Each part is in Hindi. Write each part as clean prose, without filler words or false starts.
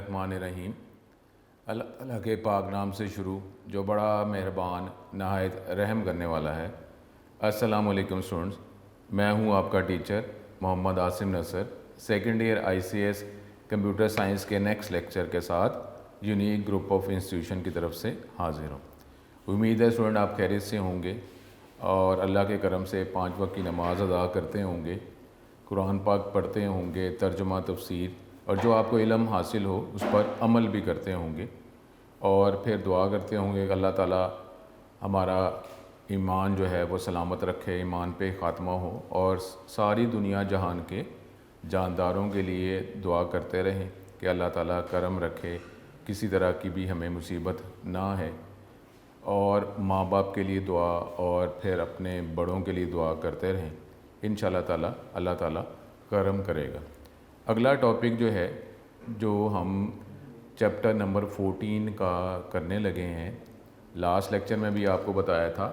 बिस्मिल्लाहिर्रहमानिर्रहीम। अल्लाह के पाक नाम से शुरू जो बड़ा मेहरबान नहायत रहम करने वाला है। अस्सलाम वालेकुम स्टूडेंट्स, मैं हूं आपका teacher Mohammad Asim Nasar, second year ICS computer science के नेक्स्ट लेक्चर के साथ यूनिक ग्रुप ऑफ इंस्टीट्यूशन की तरफ से हाजिर हूँ। उम्मीद है स्टूडेंट आप खैरियत से होंगे और अल्लाह के करम से 5 वक्त की नमाज़ अदा करते होंगे, कुरान पाक पढ़ते होंगे, तर्जुमा तफसीर और जो आपको इल्म हासिल हो उस पर अमल भी करते होंगे और फिर दुआ करते होंगे कि अल्लाह ताला हमारा ईमान जो है वो सलामत रखे, ईमान पे ख़ात्मा हो और सारी दुनिया जहान के जानदारों के लिए दुआ करते रहें कि अल्लाह ताला करम रखे, किसी तरह की भी हमें मुसीबत ना है। और माँ बाप के लिए दुआ और फिर अपने बड़ों के लिए दुआ करते रहें, इंशाअल्लाह ताला अल्लाह ताला करम करेगा। अगला टॉपिक जो है जो हम चैप्टर नंबर 14 का करने लगे हैं, लास्ट लेक्चर में भी आपको बताया था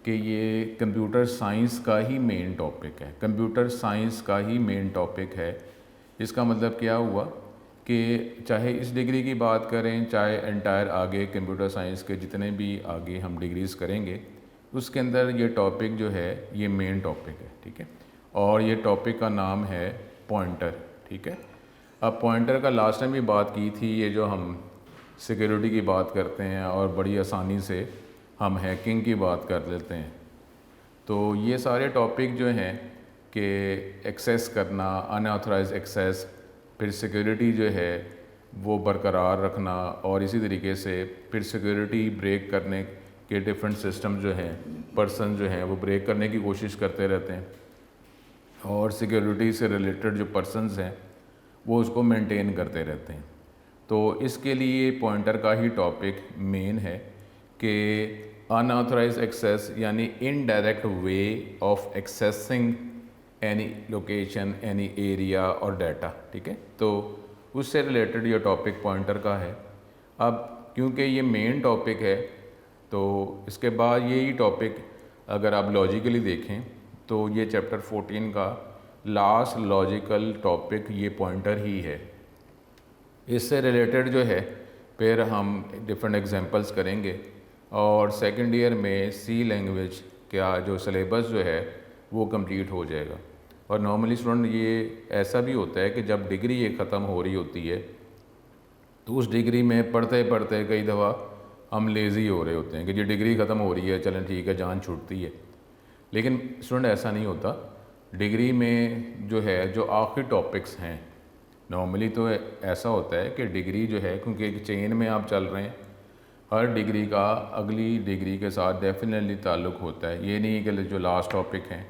कि ये कंप्यूटर साइंस का ही मेन टॉपिक है, कंप्यूटर साइंस का ही मेन टॉपिक है। इसका मतलब क्या हुआ कि चाहे इस डिग्री की बात करें, चाहे एंटायर आगे कंप्यूटर साइंस के जितने भी आगे हम डिग्रीज़ करेंगे उसके अंदर ये टॉपिक जो है ये मेन टॉपिक है, ठीक है। और ये टॉपिक का नाम है पॉइंटर, ठीक है। अब पॉइंटर का लास्ट टाइम भी बात की थी, ये जो हम सिक्योरिटी की बात करते हैं और बड़ी आसानी से हम हैकिंग की बात कर लेते हैं। तो ये सारे टॉपिक जो हैं कि एक्सेस करना, अनऑथराइज्ड एक्सेस, फिर सिक्योरिटी जो है वो बरकरार रखना और इसी तरीके से फिर सिक्योरिटी ब्रेक करने के डिफरेंट सिस्टम जो हैं, पर्सन जो हैं वो ब्रेक करने की कोशिश करते रहते हैं और सिक्योरिटी से रिलेटेड जो पर्सन्स हैं वो उसको मेंटेन करते रहते हैं। तो इसके लिए पॉइंटर का ही टॉपिक मेन है कि अनऑथराइज्ड एक्सेस यानी indirect way of accessing any location, any area और डाटा, ठीक है। तो उससे रिलेटेड ये टॉपिक पॉइंटर का है। अब क्योंकि ये मेन टॉपिक है तो इसके बाद यही टॉपिक अगर आप लॉजिकली देखें तो ये चैप्टर 14 का लास्ट लॉजिकल टॉपिक ये पॉइंटर ही है। इससे रिलेटेड जो है फिर हम डिफरेंट एग्जांपल्स करेंगे और सेकंड ईयर में सी लैंग्वेज का जो सिलेबस जो है वो कंप्लीट हो जाएगा। और नॉर्मली स्टूडेंट ये ऐसा भी होता है कि जब डिग्री ये ख़त्म हो रही होती है तो उस डिग्री में पढ़ते पढ़ते कई दफ़ा हम लेज़ी हो रहे होते हैं कि ये डिग्री ख़त्म हो रही है, चलें ठीक है, जान छूटती है। लेकिन स्टूडेंट ऐसा नहीं होता। डिग्री में जो है जो आखिरी टॉपिक्स हैं, नॉर्मली तो ऐसा होता है कि डिग्री जो है क्योंकि एक चेन में आप चल रहे हैं, हर डिग्री का अगली डिग्री के साथ डेफिनेटली ताल्लुक़ होता है। ये नहीं कि जो लास्ट टॉपिक हैं,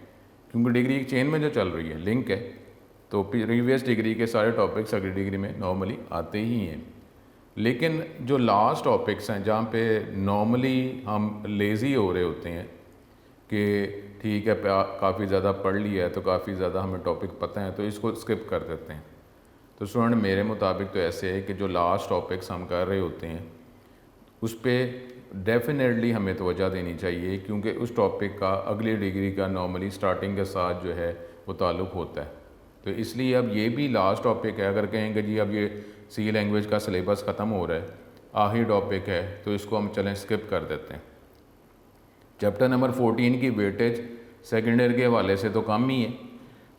क्योंकि डिग्री एक चेन में जो चल रही है, लिंक है, तो प्रीवियस डिग्री के सारे टॉपिक्स अगली डिग्री में नॉर्मली आते ही हैं। लेकिन जो लास्ट टॉपिक्स हैं जहाँ पे नॉर्मली हम लेज़ी हो रहे होते हैं कि ठीक है काफ़ी ज़्यादा पढ़ लिया है तो काफ़ी ज़्यादा हमें टॉपिक पता है तो इसको स्किप कर देते हैं। तो स्टूडेंट मेरे मुताबिक तो ऐसे है कि जो लास्ट टॉपिक्स हम कर रहे होते हैं उस पर डेफिनेटली हमें तवज्जो देनी चाहिए क्योंकि उस टॉपिक का अगली डिग्री का नॉर्मली स्टार्टिंग के साथ जो है वो ताल्लुक़ होता है। तो इसलिए अब ये भी लास्ट टॉपिक है। अगर कहेंगे जी अब ये सी लैंग्वेज का सिलेबस ख़त्म हो रहा है, आखिरी टॉपिक है, तो इसको हम चलें स्किप कर देते हैं। चैप्टर नंबर 14 की वेटेज सेकेंड ईयर के हवाले से तो कम ही है,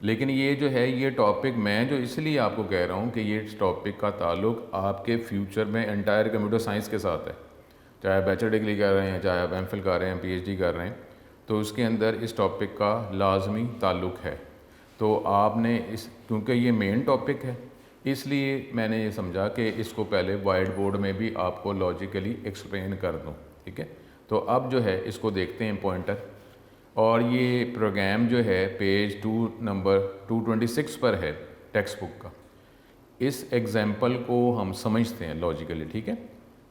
लेकिन ये जो है ये टॉपिक मैं जो इसलिए आपको कह रहा हूँ कि ये टॉपिक का ताल्लुक़ आपके फ्यूचर में एंटायर कंप्यूटर साइंस के साथ है। चाहे बैचलर डिग्री कर रहे हैं, चाहे आप MPhil कर रहे हैं, PhD कर रहे हैं, तो उसके अंदर इस टॉपिक का लाजमी ताल्लुक़ है। तो आपने इस क्योंकि ये मेन टॉपिक है इसलिए मैंने ये समझा कि इसको पहले वाइट बोर्ड में भी आपको लॉजिकली एक्सप्लेन कर दूँ, ठीक है। तो अब जो है इसको देखते हैं पॉइंटर, और ये प्रोग्राम जो है पेज 2 नंबर 226 पर है टेक्स्ट बुक का। इस एग्जाम्पल को हम समझते हैं लॉजिकली, ठीक है।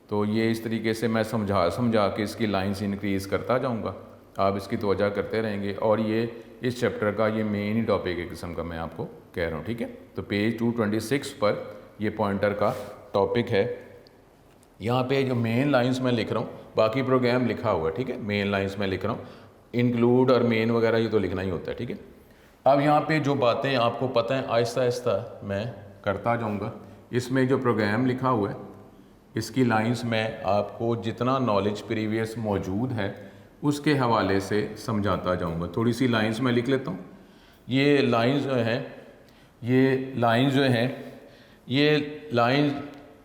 तो ये इस तरीके से मैं समझा के इसकी लाइंस इंक्रीज़ करता जाऊँगा, आप इसकी तवज्जो करते रहेंगे और ये इस चैप्टर का ये मेन ही टॉपिक एक किस्म का मैं आपको कह रहा हूँ, ठीक है। तो पेज 226 पर ये पॉइंटर का टॉपिक है। यहाँ पे जो मेन लाइंस मैं लिख रहा हूँ, बाकी प्रोग्राम लिखा हुआ है, ठीक है, मेन लाइंस में लिख रहा हूँ, इंक्लूड और मेन वगैरह ये तो लिखना ही होता है, ठीक है। अब यहाँ पे जो बातें आपको पता है आहिस्ता आहिस्ता मैं करता जाऊँगा। इसमें जो प्रोग्राम लिखा हुआ है इसकी लाइंस में आपको जितना नॉलेज प्रीवियस मौजूद है उसके हवाले से समझाता जाऊंगा। थोड़ी सी लाइंस मैं लिख लेता हूँ। ये लाइंस जो हैं ये लाइंस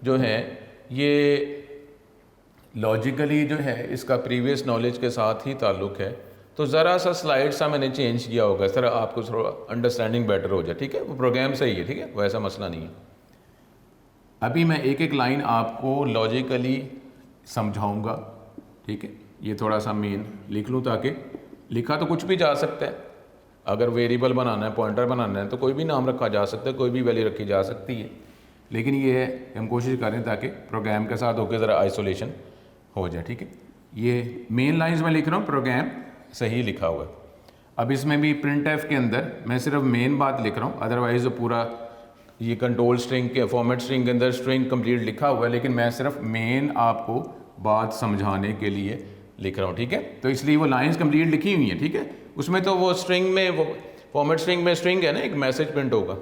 जो हैं ये लॉजिकली जो है इसका प्रीवियस नॉलेज के साथ ही ताल्लुक़ है। तो ज़रा सा स्लाइड सा मैंने चेंज किया होगा, सर आपको थोड़ा अंडरस्टैंडिंग बेटर हो जाए, ठीक है। वो प्रोग्राम सही है, ठीक है, वो ऐसा मसला नहीं है। अभी मैं एक एक लाइन आपको लॉजिकली समझाऊंगा, ठीक है। ये थोड़ा सा मेन लिख लूँ ताकि लिखा तो कुछ भी जा सकता है। अगर वेरिएबल बनाना है, पॉइंटर बनाना है तो कोई भी नाम रखा जा सकता है, कोई भी वैल्यू रखी जा सकती है, लेकिन ये है हम कोशिश करें ताकि प्रोग्राम के साथ होकर ज़रा आइसोलेशन हो जाए, ठीक है। ये मेन लाइंस में लिख रहा हूँ, प्रोग्राम सही लिखा हुआ है। अब इसमें भी प्रिंट एफ के अंदर मैं सिर्फ मेन बात लिख रहा हूँ, अदरवाइज तो पूरा ये कंट्रोल स्ट्रिंग के फॉर्मेट स्ट्रिंग के अंदर स्ट्रिंग कंप्लीट लिखा हुआ है, लेकिन मैं सिर्फ मेन आपको बात समझाने के लिए लिख रहा हूँ, ठीक है। तो इसलिए वो लाइंस कंप्लीट लिखी हुई हैं, ठीक है। उसमें तो वो स्ट्रिंग में, वो फॉर्मेट स्ट्रिंग में स्ट्रिंग है ना, एक मैसेज प्रिंट होगा,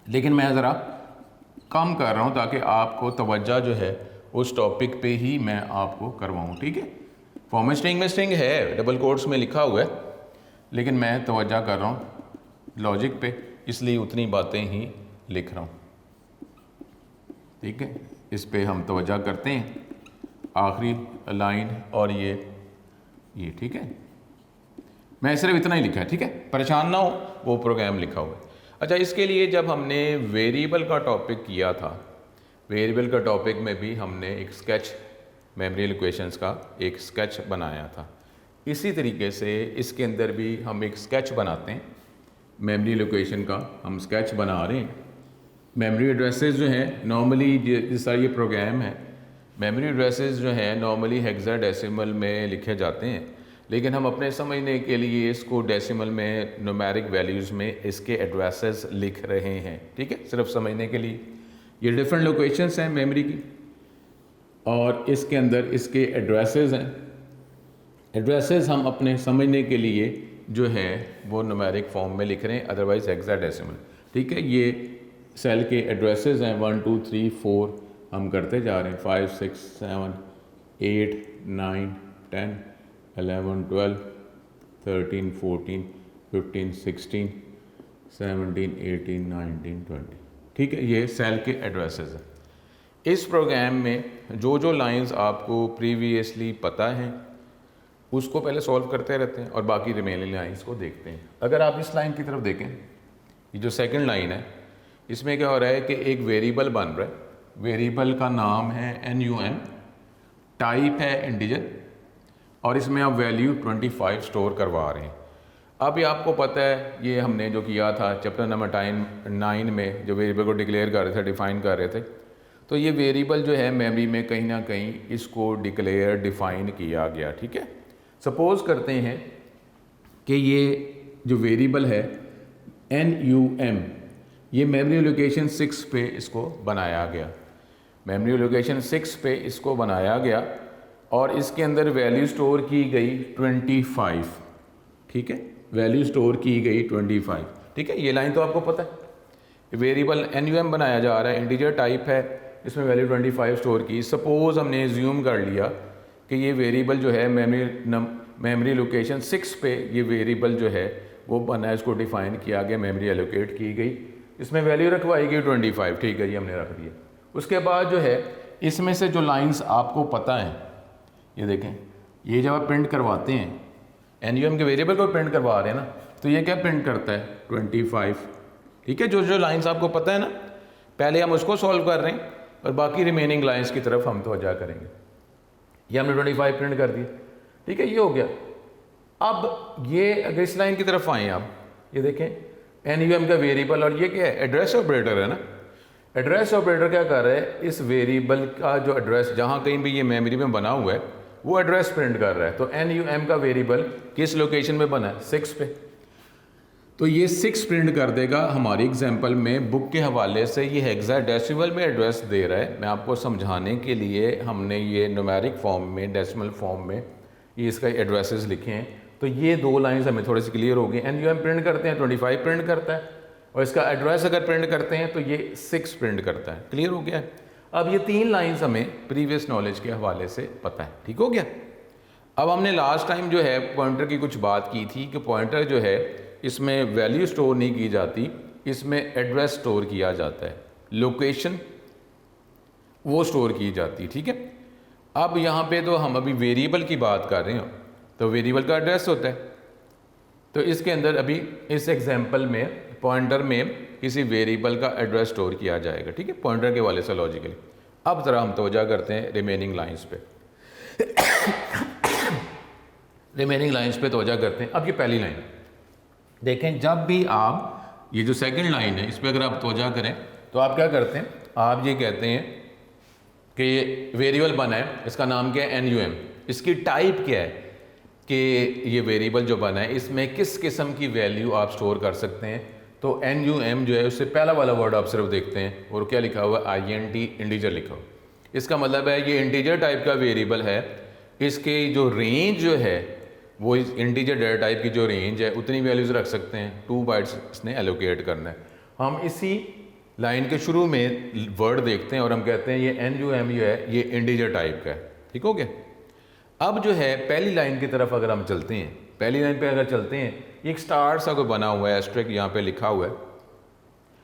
लेकिन मैं ज़रा कम कर रहा हूँ ताकि आपको तवज्जो जो है उस टॉपिक पे ही मैं आपको करवाऊँ, ठीक है। फॉर्मेट स्ट्रिंग में स्ट्रिंग है, डबल कोट्स में लिखा हुआ है, लेकिन मैं तवज्जो कर रहा हूँ लॉजिक पे, इसलिए उतनी बातें ही लिख रहा हूँ, ठीक है। इस पे हम तवज्जो करते हैं, आखिरी लाइन और ये ठीक है। मैं सिर्फ इतना ही लिखा है, ठीक है, परेशान ना हो, वो प्रोग्राम लिखा हुआ है। अच्छा, इसके लिए जब हमने वेरिएबल का टॉपिक किया था, वेरिएबल का टॉपिक में भी हमने एक स्केच, मेमोरी लोकेशंस का एक स्केच बनाया था। इसी तरीके से इसके अंदर भी हम एक स्केच बनाते हैं, मेमोरी लोकेशन का हम स्केच बना रहे हैं। मेमोरी एड्रेसेस जो हैं नॉर्मली, जिस तरह ये प्रोग्राम है, मेमोरी एड्रेसेस जो हैं नॉर्मली हेक्साडेसिमल में लिखे जाते हैं, लेकिन हम अपने समझने के लिए इसको डेसिमल में, न्यूमेरिक वैल्यूज़ में इसके एड्रेसेस लिख रहे हैं, ठीक है, सिर्फ समझने के लिए। ये डिफरेंट लोकेशंस हैं मेमोरी की और इसके अंदर इसके एड्रेसेस हैं। एड्रेसेस हम अपने समझने के लिए जो है वो न्यूमेरिक फॉर्म में लिख रहे हैं, अदरवाइज हेक्साडेसिमल, ठीक है। ये सेल के एड्रेसेस हैं 1 2 3 4 हम करते जा रहे हैं, 5 6 7 8 9 10 11 12 13 14 15 16 17 18 19 20, ठीक है। ये सेल के एड्रेसेस हैं। इस प्रोग्राम में जो जो लाइंस आपको प्रीवियसली पता हैं उसको पहले सॉल्व करते रहते हैं और बाकी रिमेनिंग लाइंस को देखते हैं। अगर आप इस लाइन की तरफ देखें, ये जो सेकंड लाइन है, इसमें क्या हो रहा है कि एक वेरिएबल बन रहा है, वेरिएबल का नाम है NUM, टाइप है इंटीजर, और इसमें आप वैल्यू 25 स्टोर करवा रहे हैं। अब ये आपको पता है, ये हमने जो किया था चैप्टर नंबर 9 में, जो वेरिएबल को डिक्लेयर कर रहे थे, डिफ़ाइन कर रहे थे, तो ये वेरिएबल जो है मेमोरी में कहीं ना कहीं इसको डिक्लेयर, डिफ़ाइन किया गया, ठीक है। सपोज़ करते हैं कि ये जो वेरिएबल है NUM, ये मेमोरी लोकेशन 6 पे इसको बनाया गया, मेमोरी लोकेशन 6 पे इसको बनाया गया और इसके अंदर वैल्यू स्टोर की गई 25, ठीक है, वैल्यू स्टोर की गई 25, ठीक है। ये लाइन तो आपको पता है, वेरिएबल NUM बनाया जा रहा है, इंटीजर टाइप है, इसमें वैल्यू 25 स्टोर की। सपोज़ हमने ज्यूम कर लिया कि ये वेरिएबल जो है मेमोरी लोकेशन 6 पे ये वेरिएबल जो है वो बना है, इसको डिफ़ाइन किया गया, मेमोरी एलोकेट की गई, इसमें वैल्यू रखवाई गई 25, ठीक है, ये हमने रख दिया। उसके बाद जो है इसमें से जो लाइंस आपको पता है, ये देखें, ये जब आप प्रिंट करवाते हैं, NUM के वेरिएबल को प्रिंट करवा रहे हैं ना, तो ये क्या प्रिंट करता है 25, ठीक है। जो जो लाइंस आपको पता है ना, पहले हम उसको सॉल्व कर रहे हैं और बाकी रिमेनिंग लाइंस की तरफ हम तवज्जो करेंगे। ये हमने 25 प्रिंट कर दिया, ठीक है, ये हो गया। अब ये अगर इस लाइन की तरफ आए आप, ये देखें NUM का वेरिएबल, और ये क्या है, एड्रेस ऑपरेटर है ना। एड्रेस ऑपरेटर क्या कर रहा है, इस वेरिएबल का जो एड्रेस जहाँ कहीं भी ये मेमोरी में बना हुआ है वो एड्रेस प्रिंट कर रहा है। तो NUM का वेरिएबल किस लोकेशन में बना है, 6 पे, तो ये 6 प्रिंट कर देगा। हमारी एग्जांपल में बुक के हवाले से ये हेक्साडेसिमल में एड्रेस दे रहा है। मैं आपको समझाने के लिए हमने ये न्यूमेरिक फॉर्म में, डेसिमल फॉर्म में ये इसका एड्रेसेस लिखे हैं। तो ये 2 लाइंस हमें थोड़ी सी क्लियर होगी। NUM प्रिंट करते हैं 25 प्रिंट करता है, और इसका एड्रेस अगर प्रिंट करते हैं तो ये 6 प्रिंट करता है। क्लियर हो गया है? अब ये 3 लाइंस हमें प्रीवियस नॉलेज के हवाले से पता है। ठीक हो गया? अब हमने लास्ट टाइम जो है पॉइंटर की कुछ बात की थी कि पॉइंटर जो है इसमें वैल्यू स्टोर नहीं की जाती, इसमें एड्रेस स्टोर किया जाता है, लोकेशन वो स्टोर की जाती है। ठीक है? अब यहाँ पे तो हम अभी वेरिएबल की बात कर रहे हैं, तो वेरिएबल का एड्रेस होता है। तो इसके अंदर अभी इस एग्जांपल में पॉइंटर में किसी वेरिएबल का एड्रेस स्टोर किया जाएगा। ठीक है? पॉइंटर के वाले से लॉजिकली। अब ज़रा हम तवज्जो करते हैं रिमेनिंग लाइंस पे। रिमेनिंग लाइंस पे तवज्जो करते हैं। अब ये पहली लाइन देखें, जब भी आप ये जो सेकंड लाइन है इस पर अगर आप तवज्जो करें तो आप क्या करते हैं, आप ये कहते हैं कि ये वेरिएबल बना है, इसका नाम क्या है, NUM। इसकी टाइप क्या है कि ये वेरिएबल जो बना है इसमें किस किस्म की वैल्यू आप स्टोर कर सकते हैं। तो NUM जो है उससे पहला वाला वर्ड आप सिर्फ देखते हैं और क्या लिखा हुआ है, INT, इंटीजर लिखा हुआ। इसका मतलब है ये इंटीजर टाइप का वेरिएबल है, इसके जो रेंज जो है वो इस इंटीजर डेटा टाइप की जो रेंज है उतनी वैल्यूज़ रख सकते हैं। 2 बाइट्स इसने एलोकेट करना है। हम इसी लाइन के शुरू में वर्ड देखते हैं और हम कहते हैं ये NUM जो है ये इंटीजर टाइप का है। ठीक हो गया? अब जो है पहली लाइन की तरफ अगर हम चलते हैं, पहली लाइन पे अगर चलते हैं, एक स्टार सा कोई बना हुआ है, एस्ट्रिक यहाँ पे लिखा हुआ है।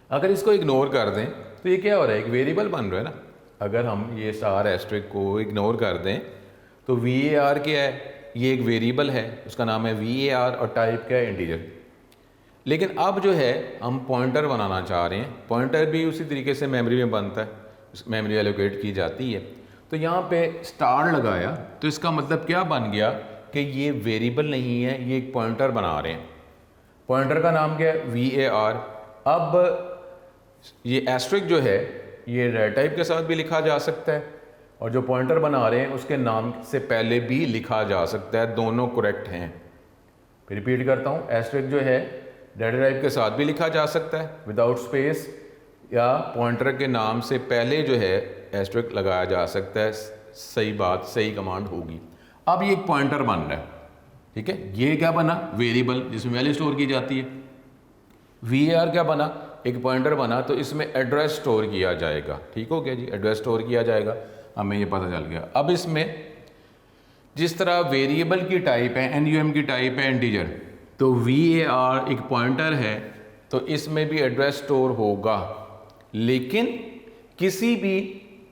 अगर इसको इग्नोर कर दें तो ये क्या हो रहा है, एक वेरिएबल बन रहा है ना। अगर हम ये स्टार एस्ट्रिक को इग्नोर कर दें तो VAR क्या है, ये एक वेरिएबल है, उसका नाम है VAR और टाइप क्या है, इंटीजर। लेकिन अब जो है हम पॉइंटर बनाना चाह रहे हैं, पॉइंटर भी उसी तरीके से मेमोरी में बनता है, मेमोरी एलोकेट की जाती है। तो यहाँ पे स्टार लगाया तो इसका मतलब क्या बन गया कि ये वेरिएबल नहीं है, ये एक पॉइंटर बना रहे हैं। पॉइंटर का नाम क्या है, VAR। अब ये एस्ट्रिक जो है ये रेड टाइप के साथ भी लिखा जा सकता है और जो पॉइंटर बना रहे हैं उसके नाम से पहले भी लिखा जा सकता है, दोनों करेक्ट हैं। फिर रिपीट करता हूँ, एस्ट्रिक जो है डेटा टाइप के साथ भी लिखा जा सकता है विदाउट स्पेस, या पॉइंटर के नाम से पहले जो है एस्ट्रिक लगाया जा सकता है। सही बात, सही कमांड होगी। अब ये एक पॉइंटर बन रहा है। ठीक है? ये क्या बना, वेरिएबल जिसमें वैल्यू स्टोर की जाती है। VAR क्या बना, एक पॉइंटर बना, तो इसमें एड्रेस स्टोर किया जाएगा। ठीक हो गया जी, एड्रेस स्टोर किया जाएगा, हमें ये पता चल गया। अब इसमें जिस तरह वेरिएबल की टाइप है, NUM की टाइप है इंटीजर, तो VAR एक पॉइंटर है तो इसमें भी एड्रेस स्टोर होगा, लेकिन किसी भी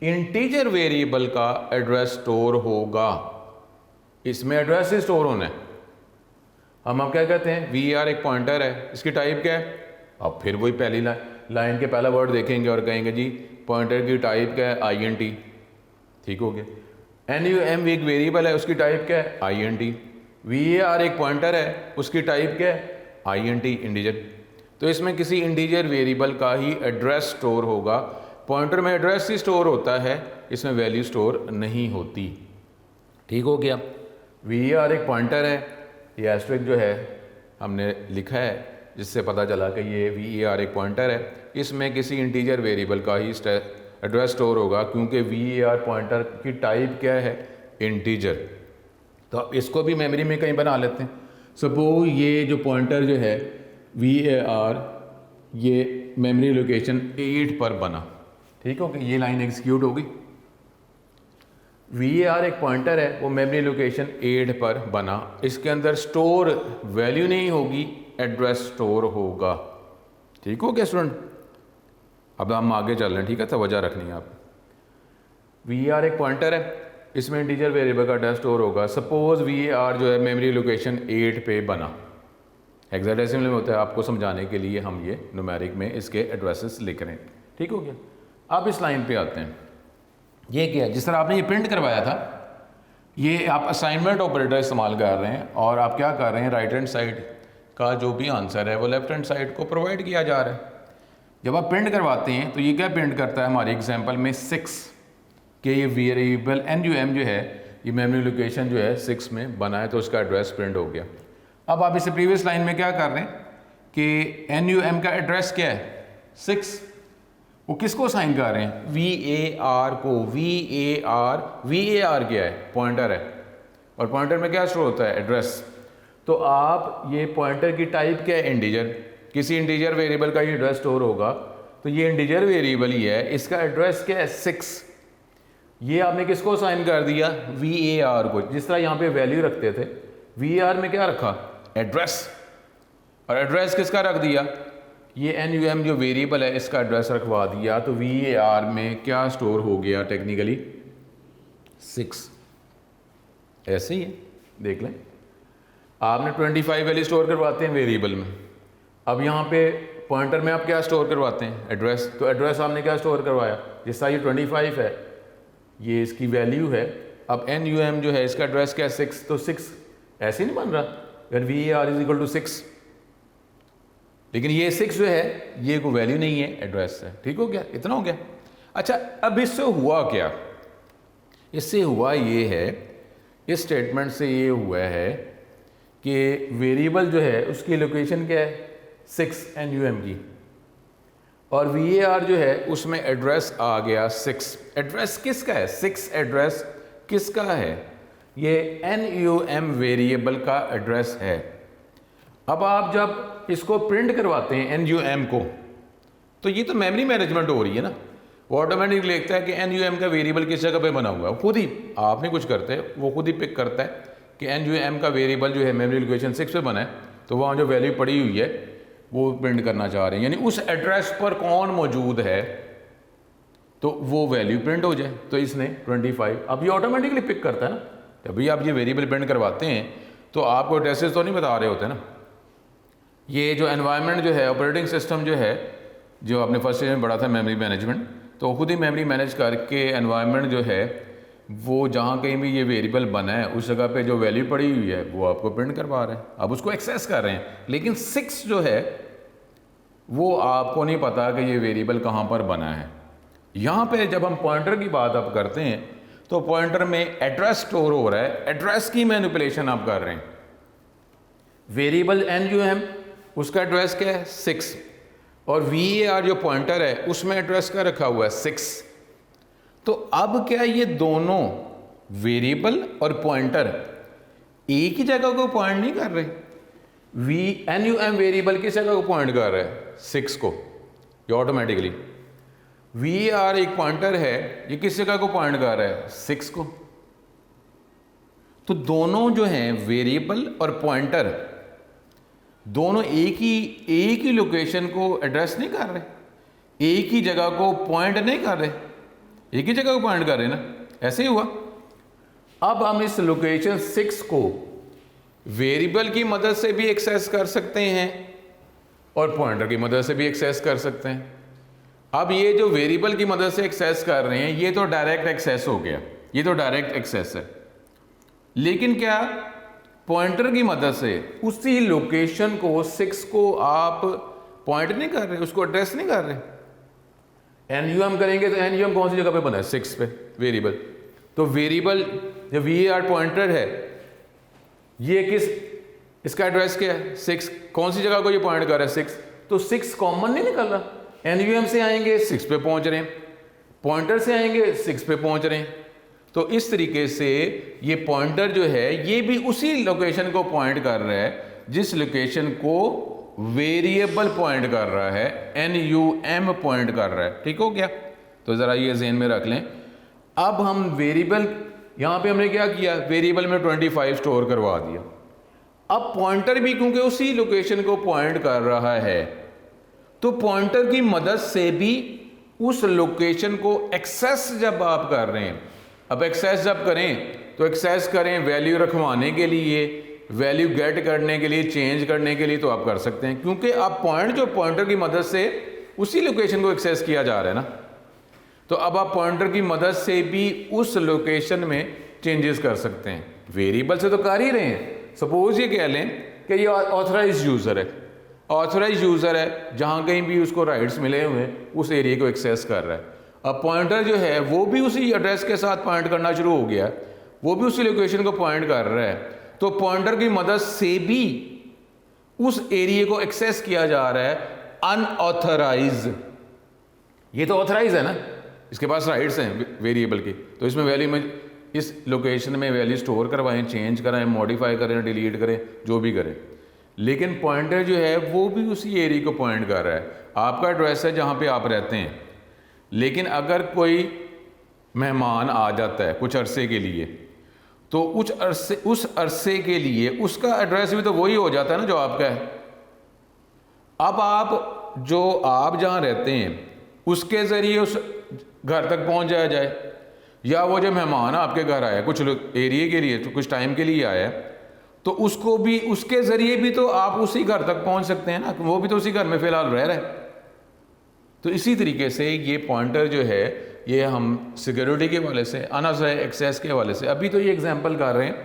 इंटीजर वेरिएबल का एड्रेस स्टोर होगा, इसमें एड्रेस ही स्टोर होना है। हम अब क्या कहते हैं, VAR एक पॉइंटर है, इसकी टाइप क्या है। अब फिर वही पहली लाइन के पहला वर्ड देखेंगे और कहेंगे जी पॉइंटर की टाइप क्या है, INT। ठीक हो गया? NUM एक वेरिएबल है, उसकी टाइप क्या है, INT। VAR एक पॉइंटर है, उसकी टाइप क्या है, INT, इंटीजर। तो इसमें किसी इंटीजर वेरिएबल का ही एड्रेस स्टोर होगा। पॉइंटर में एड्रेस ही स्टोर होता है, इसमें वैल्यू स्टोर नहीं होती। ठीक हो गया? VAR एक पॉइंटर है, ये एस्ट्रिक जो है हमने लिखा है जिससे पता चला कि ये VAR एक पॉइंटर है, इसमें किसी इंटीजर वेरिएबल का ही एड्रेस स्टोर होगा, क्योंकि VAR पॉइंटर की टाइप क्या है, इंटीजर। तो अब इसको भी मेमोरी में कहीं बना लेते हैं। सपोज ये जो पॉइंटर जो है VAR ये मेमोरी लोकेशन 8 पर बना। ठीक हो गया? ये लाइन एग्जीक्यूट होगी। VAR एक पॉइंटर है, वो मेमोरी लोकेशन 8 पर बना, इसके अंदर स्टोर वैल्यू नहीं होगी, एड्रेस स्टोर होगा। ठीक हो गया स्टूडेंट? अब हम आगे चल रहे हैं। ठीक है? तवज्जो रखनी है आप। VAR एक पॉइंटर है, इसमें इंटीजर वेरिएबल का एड्रेस स्टोर होगा। सपोज VAR जो है मेमोरी लोकेशन 8 पे बना, हेक्साडेसिमल में होता है, आपको समझाने के लिए हम ये न्यूमेरिक में इसके एड्रेसेस लिख रहे हैं। ठीक हो गया? अब इस लाइन पे आते हैं। ये क्या है, जिस तरह आपने ये प्रिंट करवाया था, ये आप असाइनमेंट ऑपरेटर इस्तेमाल कर रहे हैं और आप क्या कर रहे हैं, राइट हैंड साइड का जो भी आंसर है वो लेफ्ट हैंड साइड को प्रोवाइड किया जा रहा है। जब आप प्रिंट करवाते हैं तो ये क्या प्रिंट करता है हमारे एग्जाम्पल में 6 कि ये वेरिएबल NUM जो है ये मेमोरी लोकेशन जो है 6 में बना है, तो उसका एड्रेस प्रिंट हो गया। अब आप इसे प्रीवियस लाइन में क्या कर रहे हैं कि NUM का एड्रेस क्या है, 6, वो किसको साइन कर रहे हैं, VAR को। VAR क्या है, पॉइंटर है, और पॉइंटर में क्या स्टोर होता है, एड्रेस। तो आप ये पॉइंटर की टाइप क्या है, इंटीजर, किसी इंटीजर वेरिएबल का ही एड्रेस स्टोर होगा, तो ये इंटीजर वेरिएबल ही है, इसका एड्रेस क्या है 6। ये आपने किसको असाइन कर दिया, var को। जिस तरह यहाँ पे वैल्यू रखते थे, var में क्या रखा, एड्रेस, और एड्रेस किसका रख दिया, ये num जो वेरिएबल है इसका एड्रेस रखवा दिया, तो var में क्या स्टोर हो गया टेक्निकली 6। ऐसे ही है, देख लें, आपने 25 वैल्यू स्टोर करवाते हैं वेरिएबल में। अब यहाँ पे पॉइंटर में आप क्या स्टोर करवाते हैं, एड्रेस। तो एड्रेस आपने क्या स्टोर करवाया, जिस तरह ये 25 है, ये इसकी वैल्यू है। अब num जो है इसका एड्रेस क्या है 6, तो 6 ऐसे ही नहीं बन रहा अगर var इज इक्वल टू 6, लेकिन ये 6 जो है ये कोई वैल्यू नहीं है, एड्रेस है। ठीक हो गया, इतना हो गया। अच्छा, अब इससे हुआ क्या, इससे हुआ ये है, इस स्टेटमेंट से ये हुआ है कि वेरिएबल जो है उसकी लोकेशन क्या है 6 num की, और var जो है उसमें एड्रेस आ गया 6। एड्रेस किसका है 6, एड्रेस किसका है, ये num वेरिएबल का एड्रेस है। अब आप जब इसको प्रिंट करवाते हैं num को, तो ये तो मेमोरी मैनेजमेंट हो रही है ना, वो ऑटोमेटिक लिखता है कि num का वेरिएबल किस जगह पे बना हुआ है, खुद ही, आप नहीं कुछ करते, वो खुद ही पिक करता है कि num का वेरिएबल जो है मेमोरी लोकेशन 6 पे बना है, तो वहाँ जो वैल्यू पड़ी हुई है वो प्रिंट करना चाह रहे हैं, यानी उस एड्रेस पर कौन मौजूद है तो वो वैल्यू प्रिंट हो जाए। तो इसने 25, अब ये ऑटोमेटिकली पिक करता है ना। तभी आप ये वेरिएबल प्रिंट करवाते हैं तो आपको एड्रेसेस तो नहीं बता रहे होते ना। ये जो एनवायरनमेंट जो है, ऑपरेटिंग सिस्टम जो है, जो आपने फर्स्ट ईयर में पढ़ा था मेमोरी मैनेजमेंट, तो खुद ही मेमोरी मैनेज करके एनवायरनमेंट जो है वो जहाँ कहीं भी ये वेरिएबल बना है उस जगह पे जो वैल्यू पड़ी हुई है वो आपको प्रिंट करवा रहे हैं, आप उसको एक्सेस कर रहे हैं। लेकिन 6 जो है वो आपको नहीं पता कि ये वेरिएबल कहाँ पर बना है। यहाँ पे जब हम पॉइंटर की बात आप करते हैं तो पॉइंटर में एड्रेस स्टोर हो रहा है, एड्रेस की मैनिपुलेशन आप कर रहे हैं। वेरिएबल num उसका एड्रेस क्या है 6, और var जो पॉइंटर है उसमें एड्रेस का रखा हुआ है 6। तो अब क्या ये दोनों वेरिएबल और पॉइंटर एक ही जगह को पॉइंट नहीं कर रहे, num वेरिएबल किस जगह को पॉइंट कर रहा है 6 को, ये ऑटोमेटिकली। var एक पॉइंटर है, ये किस जगह को पॉइंट कर रहा है 6 को। तो दोनों जो हैं वेरिएबल और पॉइंटर दोनों एक ही लोकेशन को एड्रेस नहीं कर रहे, एक ही जगह को पॉइंट नहीं कर रहे, एक ही जगह को पॉइंट कर रहे ना, ऐसे ही हुआ। अब हम इस लोकेशन 6 को वेरिएबल की मदद से भी एक्सेस कर सकते हैं और पॉइंटर की मदद से भी एक्सेस कर सकते हैं। अब ये जो वेरिएबल की मदद से एक्सेस कर रहे हैं ये तो डायरेक्ट एक्सेस हो गया, ये तो डायरेक्ट एक्सेस है। लेकिन क्या पॉइंटर की मदद से उसी लोकेशन को 6 को आप पॉइंट नहीं कर रहे, उसको एड्रेस नहीं कर रहे। num करेंगे तो num कौन सी जगह पे बना है 6 पे वेरिएबल। तो वेरिएबल जो var पॉइंटर है ये किस, इसका एड्रेस क्या है 6, कौन सी जगह को ये पॉइंट कर रहा है 6, तो 6 कॉमन नहीं निकल रहा। num से आएंगे 6 पे पहुंच रहे हैं, पॉइंटर से आएंगे 6 पे पहुंच रहे हैं। तो इस तरीके से ये पॉइंटर जो है ये भी उसी लोकेशन को पॉइंट कर रहा है जिस लोकेशन को वेरिएबल पॉइंट कर रहा है, num पॉइंट कर रहा है। ठीक हो गया, तो ज़रा ये ज़हन में रख लें। अब हम वेरिएबल, यहाँ पे हमने क्या किया, वेरिएबल में 25 स्टोर करवा दिया। अब पॉइंटर भी क्योंकि उसी लोकेशन को पॉइंट कर रहा है तो पॉइंटर की मदद से भी उस लोकेशन को एक्सेस जब आप कर रहे हैं, अब एक्सेस जब करें तो एक्सेस करें वैल्यू रखवाने के लिए, वैल्यू गेट करने के लिए, चेंज करने के लिए, तो आप कर सकते हैं क्योंकि आप पॉइंट जो पॉइंटर की मदद से उसी लोकेशन को एक्सेस किया जा रहा है ना। तो अब आप पॉइंटर की मदद से भी उस लोकेशन में चेंजेस कर सकते हैं। वेरिएबल से तो कर ही रहे हैं। सपोज ये कह लें कि ये ऑथराइज यूज़र है, ऑथराइज यूज़र है, जहाँ कहीं भी उसको राइट्स मिले हुए हैं उस एरिया को एक्सेस कर रहा है। अब पॉइंटर जो है वो भी उसी एड्रेस के साथ पॉइंट करना शुरू हो गया, वो भी उसी लोकेशन को पॉइंट कर रहा है। तो पॉइंटर की मदद से भी उस एरिया को एक्सेस किया जा रहा है अनऑथराइज। ये तो ऑथराइज है ना, इसके पास राइट्स हैं वेरिएबल की, तो इसमें वैल्यू में इस लोकेशन में वैल्यू स्टोर करवाएं, चेंज कराएं, मॉडिफाई करें, डिलीट करें, जो भी करें। लेकिन पॉइंटर जो है वो भी उसी एरिया को पॉइंट कर रहा है। आपका एड्रेस है जहाँ पे आप रहते हैं, लेकिन अगर कोई मेहमान आ जाता है कुछ अरसे के लिए, तो उस अरसे के लिए उसका एड्रेस भी तो वही हो जाता है ना जो आपका है। अब आप जहाँ रहते हैं उसके ज़रिए उस घर तक पहुँच जाया जाए, या वो जो मेहमान आपके घर आया कुछ एरिया के लिए, तो कुछ टाइम के लिए आया, तो उसको भी उसके ज़रिए भी तो आप उसी घर तक पहुँच सकते हैं ना, वो भी तो उसी घर में फ़िलहाल रह रहा है। तो इसी तरीके से ये पॉइंटर जो है ये हम सिक्योरिटी के हवाले से, अनऑथराइज्ड एक्सेस के हवाले से अभी तो ये एग्जांपल कर रहे हैं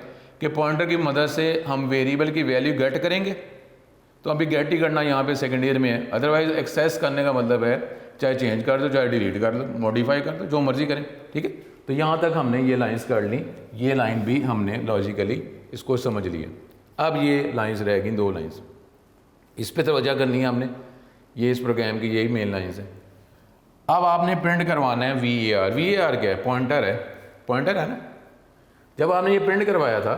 कि पॉइंटर की मदद से हम वेरिएबल की वैल्यू गेट करेंगे। तो अभी गेट ही करना यहाँ पे सेकेंड ईयर में है। अदरवाइज एक्सेस करने का मतलब है चाहे चेंज कर दो, चाहे डिलीट कर दो, मॉडिफाई कर दो, जो मर्जी करें, ठीक है। तो यहाँ तक हमने ये लाइंस कर ली, ये लाइन भी हमने लॉजिकली इसको समझ लिया। अब ये लाइंस रह गई 2 लाइंस, इस पर तवज्जो करनी है हमने। ये इस प्रोग्राम की यही मेन लाइंस है। अब आपने प्रिंट करवाना है VAR। VAR क्या है? पॉइंटर है, पॉइंटर है ना। जब आपने ये प्रिंट करवाया था,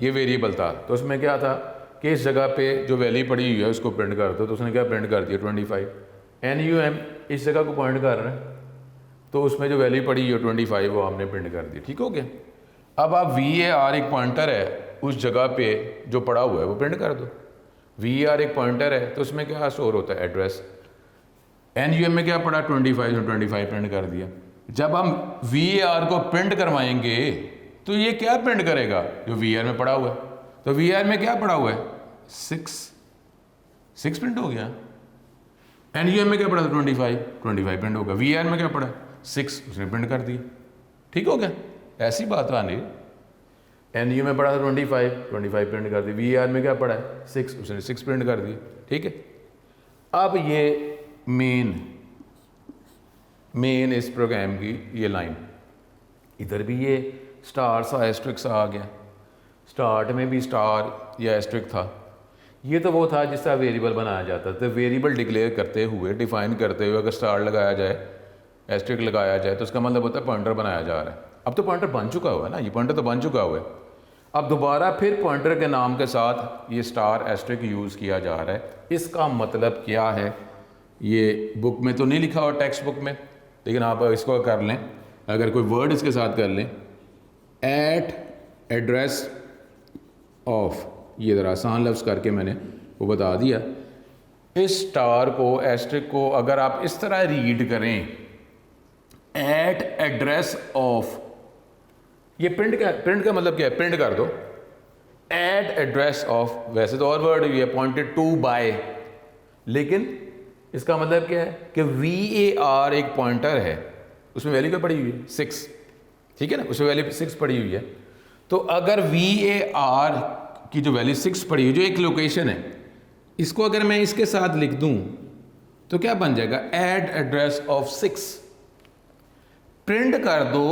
ये वेरिएबल था, तो उसमें क्या था कि इस जगह पे जो वैल्यू पड़ी हुई है उसको प्रिंट कर दो। तो उसने क्या प्रिंट कर दिया 25। NUM इस जगह को पॉइंट कर रहे हैं, तो उसमें जो वैल्यू पड़ी हुई है 25 वो हमने प्रिंट कर दी, ठीक हो गया। अब आप VAR एक पॉइंटर है, उस जगह पे जो पड़ा हुआ है वो प्रिंट कर दो। VAR एक पॉइंटर है, तो उसमें क्या स्टोर होता है? एड्रेस। NUM में क्या पड़ा? 25, तो 25 प्रिंट कर दिया। जब हम VAR को प्रिंट करवाएंगे तो ये क्या प्रिंट करेगा? जो VAR में पड़ा हुआ है। तो VAR में क्या पड़ा हुआ है? 6 प्रिंट हो गया। NUM में क्या पड़ा था? 25 प्रिंट होगा। VAR में क्या पड़ा? 6, उसने प्रिंट कर दिया, ठीक हो गया। ऐसी बात आनी। NUM में पड़ा था 25 प्रिंट कर दी। VAR में क्या पड़ा है? 6, उसने 6 प्रिंट कर दिया, ठीक है। अब ये मेन इस प्रोग्राम की ये लाइन, इधर भी ये स्टार सा एस्ट्रिक्स आ गया। स्टार्ट में भी स्टार या एस्ट्रिक था। ये तो वो था जिस तरह वेरिएबल बनाया जाता था। वेरिएबल डिक्लेयर करते हुए, डिफाइन करते हुए अगर स्टार लगाया जाए, एस्ट्रिक लगाया जाए, तो उसका मतलब होता है पॉइंटर बनाया जा रहा है। अब तो पॉइंटर बन चुका हुआ है ना, ये पॉइंटर तो बन चुका हुआ है। अब दोबारा फिर पॉइंटर के नाम के साथ ये स्टार एस्ट्रिक यूज़ किया जा रहा है। इसका मतलब क्या है? ये बुक में तो नहीं लिखा हुआ, टेक्स्ट बुक में, लेकिन आप इसको कर लें, अगर कोई वर्ड इसके साथ कर लें, एट एड्रेस ऑफ, ये ज़रा आसान लफ्ज़ करके मैंने वो बता दिया। इस स्टार को, एस्ट्रिक को अगर आप इस तरह रीड करें, एट एड्रेस ऑफ, ये प्रिंट का मतलब क्या है? प्रिंट कर दो एट एड्रेस ऑफ। वैसे तो और वर्ड भी है, पॉइंटेड टू बाय, लेकिन इसका मतलब क्या है कि VAR एक पॉइंटर है, उसमें वैल्यू क्या पड़ी हुई है? 6, ठीक है ना, उसमें वैल्यू 6 पड़ी हुई है। तो अगर VAR की जो वैल्यू 6 पड़ी हुई, जो एक लोकेशन है, इसको अगर मैं इसके साथ लिख दूं तो क्या बन जाएगा? Eight address of 6। प्रिंट कर दो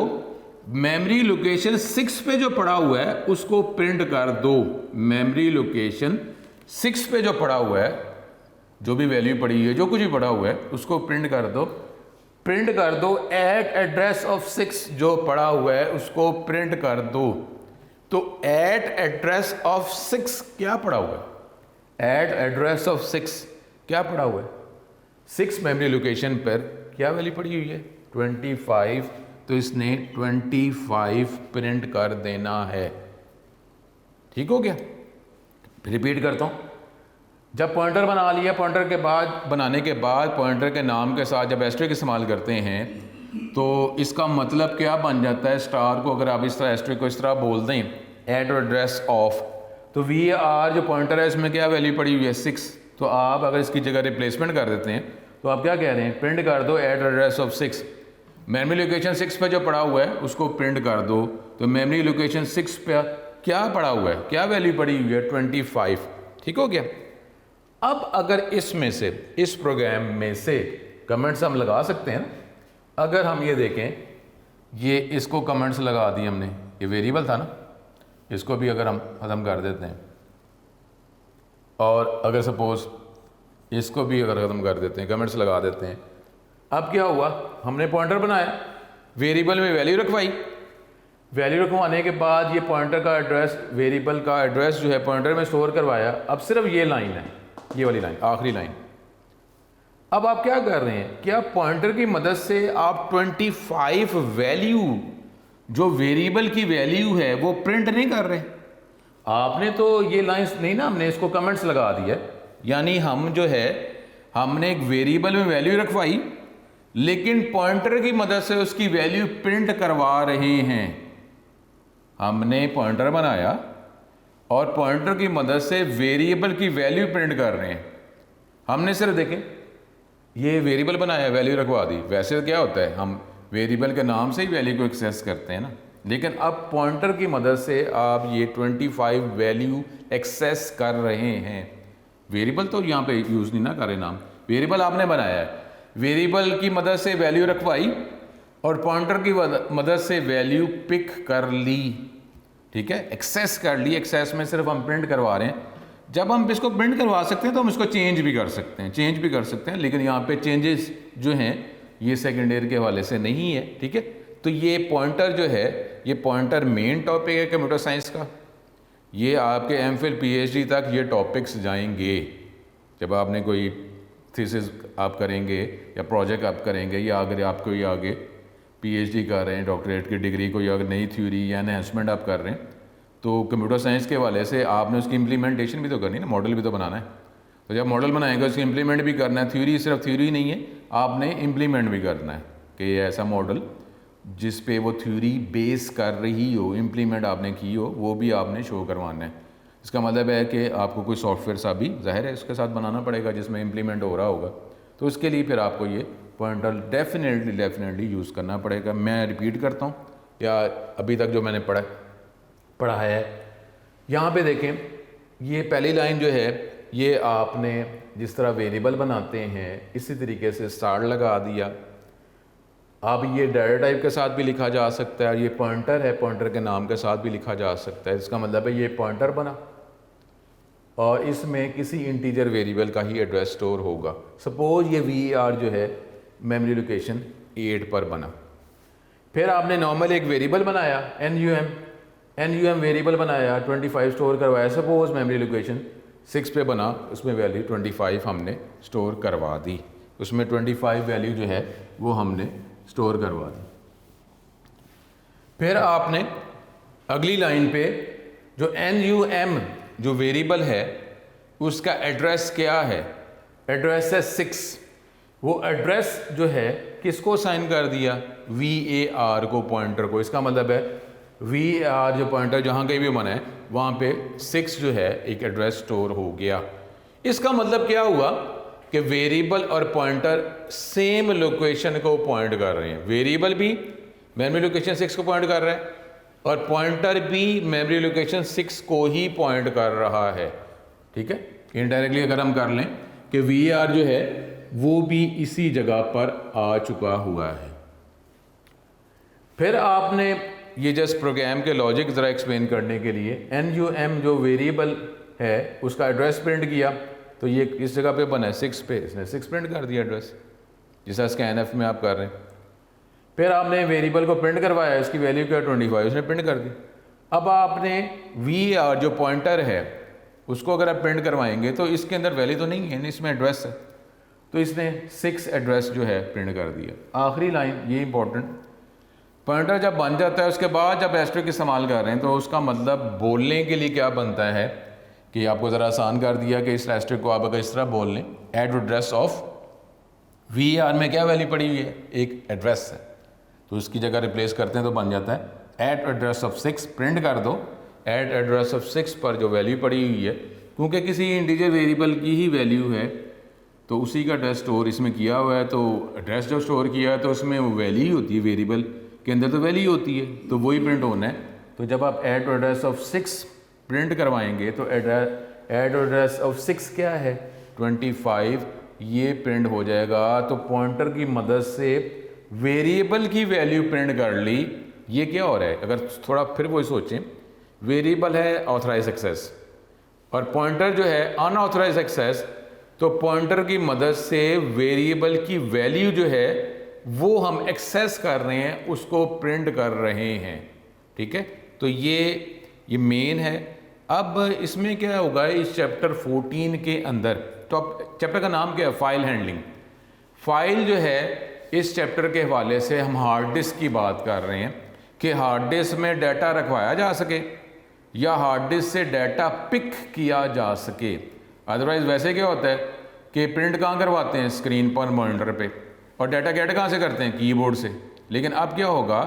मेमोरी लोकेशन 6 पे जो पड़ा हुआ है उसको प्रिंट कर दो। मेमोरी लोकेशन 6 पे जो पड़ा हुआ है, जो भी वैल्यू पड़ी है, जो कुछ भी पड़ा हुआ है, उसको प्रिंट कर दो। प्रिंट कर दो एट एड्रेस ऑफ 6, जो पड़ा हुआ है उसको प्रिंट कर दो। तो एट एड्रेस ऑफ 6 क्या पड़ा हुआ है? एट एड्रेस ऑफ 6 क्या पड़ा हुआ है? 6 मेमोरी लोकेशन पर क्या वैल्यू पड़ी हुई है? 25। तो इसने 25 प्रिंट कर देना है, ठीक हो गया। रिपीट करता हूं, जब पॉइंटर बना लिया, पॉइंटर के बाद बनाने के बाद पॉइंटर के नाम के साथ जब एस्ट्रिक इस्तेमाल करते हैं तो इसका मतलब क्या बन जाता है? स्टार को अगर आप इस तरह एस्ट्रिक को इस तरह बोल दें, एट एड्रेस ऑफ, तो VAR जो पॉइंटर है इसमें क्या वैल्यू पड़ी हुई है? 6। तो आप अगर इसकी जगह रिप्लेसमेंट कर देते हैं तो आप क्या कह रहे हैं? प्रिंट कर दो eight address of 6। Memory location 6 पे जो पड़ा हुआ है उसको प्रिंट कर दो। तो मेमोरी लोकेशन 6 पे क्या पड़ा हुआ है? क्या वैल्यू पड़ी हुई है? 25, ठीक हो गया। अब अगर इसमें से, इस प्रोग्राम में से कमेंट्स हम लगा सकते हैं ना। अगर हम ये देखें, ये इसको कमेंट्स लगा दिए हमने, ये वेरिएबल था ना, इसको भी अगर हम ख़त्म कर देते हैं, और अगर सपोज इसको भी अगर ख़त्म कर देते हैं, कमेंट्स लगा देते हैं, अब क्या हुआ? हमने पॉइंटर बनाया, वेरिएबल में वैल्यू रखवाई, वैल्यू रखवाने के बाद ये पॉइंटर का एड्रेस, वेरिएबल का एड्रेस जो है पॉइंटर में स्टोर करवाया। अब सिर्फ ये लाइन है, ये वाली लाइन, आखिरी लाइन। अब आप क्या कर रहे हैं कि आप पॉइंटर की मदद से आप 25 वैल्यू, जो वेरिएबल की वैल्यू है वो प्रिंट नहीं कर रहे। आपने तो ये लाइंस नहीं ना, हमने इसको कमेंट्स लगा दिया, यानी हम जो है हमने एक वेरिएबल में वैल्यू रखवाई, लेकिन पॉइंटर की मदद से उसकी वैल्यू प्रिंट करवा रहे हैं। हमने पॉइंटर बनाया और पॉइंटर की मदद से वेरिएबल की वैल्यू प्रिंट कर रहे हैं। हमने सिर्फ देखें ये वेरिएबल बनाया, वैल्यू रखवा दी। वैसे क्या होता है, हम वेरिएबल के नाम से ही वैल्यू को एक्सेस करते हैं ना, लेकिन अब पॉइंटर की मदद से आप ये 25 वैल्यू एक्सेस कर रहे हैं। वेरिएबल तो यहाँ पे यूज़ नहीं ना करें, नाम वेरिएबल आपने बनाया है, वेरिएबल की मदद से वैल्यू रखवाई और पॉइंटर की मदद से वैल्यू पिक कर ली, ठीक है, एक्सेस कर ली। एक्सेस में सिर्फ हम प्रिंट करवा रहे हैं। जब हम इसको प्रिंट करवा सकते हैं तो हम इसको चेंज भी कर सकते हैं, लेकिन यहाँ पे चेंजेस जो हैं ये सेकेंडरी के हवाले से नहीं है, ठीक है। तो ये पॉइंटर जो है, ये पॉइंटर मेन टॉपिक है कंप्यूटर साइंस का। ये आपके एमफिल पीएचडी तक ये टॉपिक्स जाएंगे। जब आपने कोई थीसिस आप करेंगे या प्रोजेक्ट आप करेंगे, या अगर आप कोई आगे पीएचडी कर रहे हैं, डॉक्टरेट की डिग्री, कोई अगर नई थ्योरी या एनहेंसमेंट आप कर रहे हैं, तो कंप्यूटर साइंस के हवाले से आपने उसकी इम्प्लीमेंटेशन भी तो करनी है ना, मॉडल भी तो बनाना है। तो जब मॉडल बनाएंगे उसकी इम्प्लीमेंट भी करना है। थ्योरी सिर्फ थ्योरी नहीं है, आपने इम्प्लीमेंट भी करना है कि ये ऐसा मॉडल जिस पे वो थ्योरी बेस कर रही हो, इम्प्लीमेंट आपने की हो, वो भी आपने शो करवाना है। इसका मतलब है कि आपको कोई सॉफ्टवेयर सा भी ज़ाहिर है उसके साथ बनाना पड़ेगा जिसमें इम्प्लीमेंट हो रहा होगा। तो उसके लिए फिर आपको ये पॉइंटर डेफिनेटली यूज़ करना पड़ेगा। मैं रिपीट करता हूँ या अभी तक जो मैंने पढ़ा है। यहाँ पे देखें, ये पहली लाइन जो है ये आपने जिस तरह वेरिएबल बनाते हैं इसी तरीके से स्टार लगा दिया। अब ये डाटा टाइप के साथ भी लिखा जा सकता है, ये पॉइंटर है, पॉइंटर के नाम के साथ भी लिखा जा सकता है। इसका मतलब है ये पॉइंटर बना और इसमें किसी इंटीजर वेरिएबल का ही एड्रेस स्टोर होगा। सपोज ये VAR जो है मेमोरी लोकेशन 8 पर बना। फिर आपने नॉर्मल एक वेरिएबल बनाया, NUM वेरिएबल बनाया, 25 स्टोर करवाया। सपोज मेमोरी लोकेशन 6 पे बना, उसमें वैल्यू 25 हमने स्टोर करवा दी, उसमें 25 वैल्यू जो है वो हमने स्टोर करवा दी। फिर आपने अगली लाइन पे जो NUM जो वेरिएबल है उसका एड्रेस क्या है, एड्रेस है 6। वो एड्रेस जो है किसको साइन कर दिया, VAR को, पॉइंटर को। इसका मतलब है VAR जो पॉइंटर जहाँ कहीं भी बना है वहाँ पे 6 जो है एक एड्रेस स्टोर हो गया। इसका मतलब क्या हुआ कि वेरिएबल और पॉइंटर सेम लोकेशन को पॉइंट कर रहे हैं। वेरिएबल भी मेमोरी लोकेशन 6 को पॉइंट कर रहा है और पॉइंटर भी मेमोरी लोकेशन 6 को ही पॉइंट कर रहा है, ठीक है। इनडायरेक्टली अगर हम कर लें कि VAR जो है वो भी इसी जगह पर आ चुका हुआ है। फिर आपने ये जस्ट प्रोग्राम के लॉजिक ज़रा एक्सप्लेन करने के लिए NUM जो वेरिएबल है उसका एड्रेस प्रिंट किया, तो ये किस जगह पे बना है, 6 पे, इसने 6 प्रिंट कर दिया एड्रेस, जैसा स्कैनएफ में आप कर रहे हैं। फिर आपने वेरिएबल को प्रिंट करवाया, इसकी वैल्यू क्या 25, उसने प्रिंट कर दी। अब आपने VAR जो पॉइंटर है उसको अगर आप प्रिंट करवाएंगे तो इसके अंदर वैल्यू तो नहीं है, इसमें एड्रेस है, तो इसने 6 एड्रेस जो है प्रिंट कर दिया। आखिरी लाइन ये इंपॉर्टेंट, पॉइंटर जब बन जाता है उसके बाद जब एस्टेरिस्क इस्तेमाल कर रहे हैं तो उसका मतलब बोलने के लिए क्या बनता है कि आपको ज़रा आसान कर दिया कि इस एस्टेरिस्क को आप अगर इस तरह बोल लें, एड एड्रेस ऑफ VAR में क्या वैल्यू पड़ी हुई है, एक एड्रेस है, तो उसकी जगह रिप्लेस करते हैं तो बन जाता है एट एड्रेस ऑफ 6, प्रिंट कर दो एट एड्रेस ऑफ 6 पर जो वैल्यू पड़ी हुई है, क्योंकि किसी इंटीजर वेरिएबल की ही वैल्यू है तो उसी का एड्रेस स्टोर इसमें किया हुआ है। तो एड्रेस जो स्टोर किया है तो उसमें वो वैल्यू ही होती है, वेरिएबल के अंदर तो वैल्यू होती है, तो वही प्रिंट होना है। तो जब आप एट एड्रेस ऑफ 6 प्रिंट करवाएंगे तो एट एड्रेस ऑफ 6 क्या है 25, ये प्रिंट हो जाएगा। तो पॉइंटर की मदद से वेरिएबल की वैल्यू प्रिंट कर ली। ये क्या हो रहा है, अगर थोड़ा फिर वो सोचें, वेरिएबल है ऑथराइज एक्सेस और पॉइंटर जो है अनऑथराइज एक्सेस, तो पॉइंटर की मदद से वेरिएबल की वैल्यू जो है वो हम एक्सेस कर रहे हैं, उसको प्रिंट कर रहे हैं। ठीक है। तो ये मेन है। अब इसमें क्या होगा, इस चैप्टर 14 के अंदर, तो चैप्टर का नाम क्या है, फाइल हैंडलिंग। फाइल जो है इस चैप्टर के हवाले से हम हार्ड डिस्क की बात कर रहे हैं कि हार्ड डिस्क में डाटा रखवाया जा सके या हार्ड डिस्क से डाटा पिक किया जा सके। अदरवाइज़ वैसे क्या होता है कि प्रिंट कहाँ करवाते हैं, स्क्रीन पर, मॉनिटर पे, और डाटा गेट कहाँ से करते हैं, कीबोर्ड से। लेकिन अब क्या होगा,